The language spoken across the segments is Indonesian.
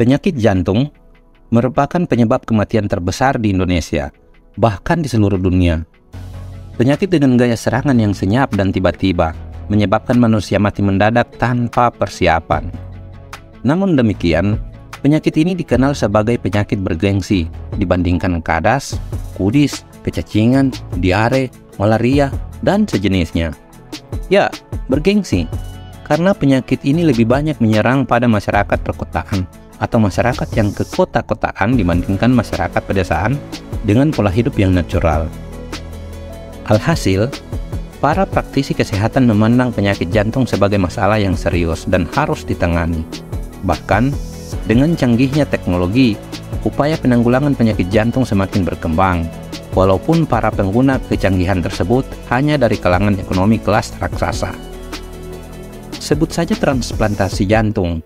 Penyakit jantung merupakan penyebab kematian terbesar di Indonesia, bahkan di seluruh dunia. Penyakit dengan gaya serangan yang senyap dan tiba-tiba menyebabkan manusia mati mendadak tanpa persiapan. Namun demikian, penyakit ini dikenal sebagai penyakit bergengsi dibandingkan kadas, kudis, kecacingan, diare, malaria, dan sejenisnya. Ya, bergengsi, karena penyakit ini lebih banyak menyerang pada masyarakat perkotaan atau masyarakat yang ke kota-kotaan dibandingkan masyarakat pedesaan dengan pola hidup yang natural. Alhasil, para praktisi kesehatan memandang penyakit jantung sebagai masalah yang serius dan harus ditangani. Bahkan, dengan canggihnya teknologi, upaya penanggulangan penyakit jantung semakin berkembang, walaupun para pengguna kecanggihan tersebut hanya dari kalangan ekonomi kelas raksasa. Sebut saja transplantasi jantung.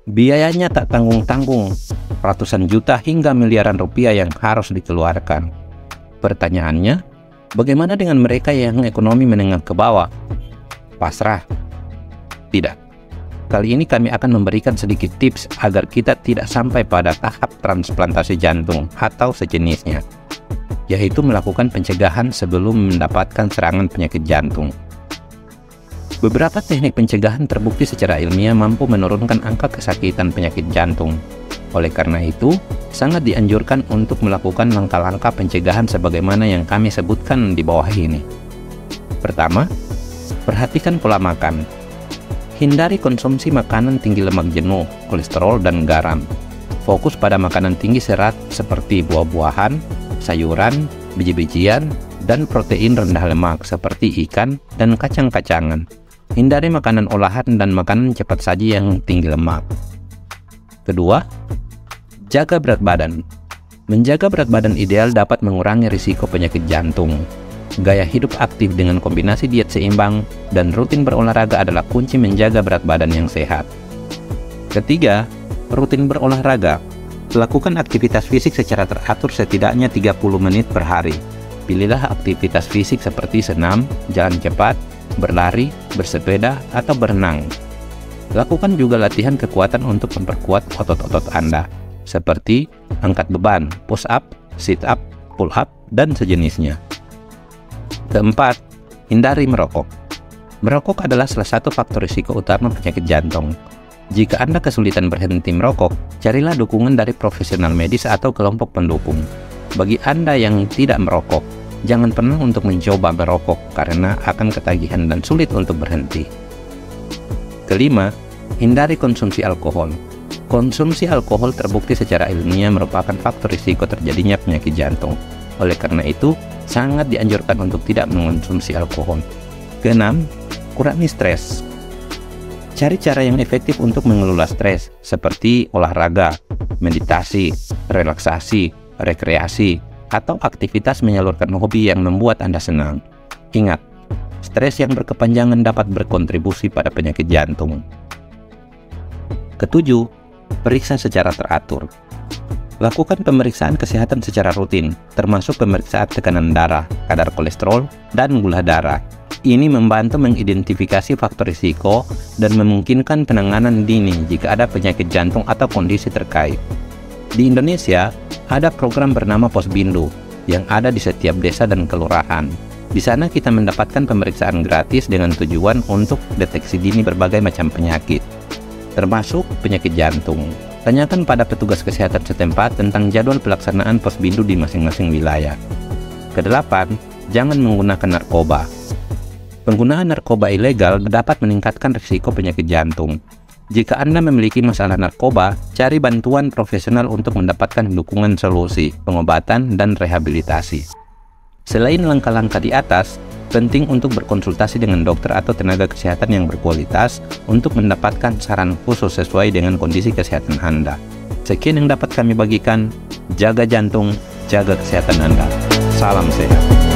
Biayanya tak tanggung-tanggung, ratusan juta hingga miliaran rupiah yang harus dikeluarkan. Pertanyaannya, bagaimana dengan mereka yang ekonomi menengah ke bawah? Pasrah? Tidak. Kali ini kami akan memberikan sedikit tips agar kita tidak sampai pada tahap transplantasi jantung atau sejenisnya, yaitu melakukan pencegahan sebelum mendapatkan serangan penyakit jantung. Beberapa teknik pencegahan terbukti secara ilmiah mampu menurunkan angka kesakitan penyakit jantung. Oleh karena itu, sangat dianjurkan untuk melakukan langkah-langkah pencegahan sebagaimana yang kami sebutkan di bawah ini. Pertama, perhatikan pola makan. Hindari konsumsi makanan tinggi lemak jenuh, kolesterol, dan garam. Fokus pada makanan tinggi serat seperti buah-buahan, sayuran, biji-bijian, dan protein rendah lemak seperti ikan dan kacang-kacangan. Hindari makanan olahan dan makanan cepat saji yang tinggi lemak. Kedua, jaga berat badan. Menjaga berat badan ideal dapat mengurangi risiko penyakit jantung. Gaya hidup aktif dengan kombinasi diet seimbang dan rutin berolahraga adalah kunci menjaga berat badan yang sehat. Ketiga, rutin berolahraga. Lakukan aktivitas fisik secara teratur setidaknya 30 menit per hari. Pilihlah aktivitas fisik seperti senam, jalan cepat, berlari, bersepeda, atau berenang. Lakukan juga latihan kekuatan untuk memperkuat otot-otot Anda, seperti angkat beban, push up, sit up, pull up, dan sejenisnya. Keempat, hindari merokok. Merokok adalah salah satu faktor risiko utama penyakit jantung. Jika Anda kesulitan berhenti merokok, carilah dukungan dari profesional medis atau kelompok pendukung. Bagi Anda yang tidak merokok, jangan pernah untuk mencoba merokok karena akan ketagihan dan sulit untuk berhenti. Kelima, hindari konsumsi alkohol. Konsumsi alkohol terbukti secara ilmiah merupakan faktor risiko terjadinya penyakit jantung. Oleh karena itu, sangat dianjurkan untuk tidak mengonsumsi alkohol. Keenam, kurangi stres. Cari cara yang efektif untuk mengelola stres, seperti olahraga, meditasi, relaksasi, rekreasi, atau aktivitas menyalurkan hobi yang membuat Anda senang. Ingat, stres yang berkepanjangan dapat berkontribusi pada penyakit jantung. Ketujuh, periksa secara teratur. Lakukan pemeriksaan kesehatan secara rutin, termasuk pemeriksaan tekanan darah, kadar kolesterol, dan gula darah. Ini membantu mengidentifikasi faktor risiko dan memungkinkan penanganan dini jika ada penyakit jantung atau kondisi terkait. Di Indonesia, ada program bernama Posbindu yang ada di setiap desa dan kelurahan. Di sana kita mendapatkan pemeriksaan gratis dengan tujuan untuk deteksi dini berbagai macam penyakit, termasuk penyakit jantung. Tanyakan pada petugas kesehatan setempat tentang jadwal pelaksanaan Posbindu di masing-masing wilayah. Kedelapan, jangan menggunakan narkoba. Penggunaan narkoba ilegal dapat meningkatkan risiko penyakit jantung. Jika Anda memiliki masalah narkoba, cari bantuan profesional untuk mendapatkan dukungan solusi, pengobatan, dan rehabilitasi. Selain langkah-langkah di atas, penting untuk berkonsultasi dengan dokter atau tenaga kesehatan yang berkualitas untuk mendapatkan saran khusus sesuai dengan kondisi kesehatan Anda. Sekian yang dapat kami bagikan. Jaga jantung, jaga kesehatan Anda. Salam sehat.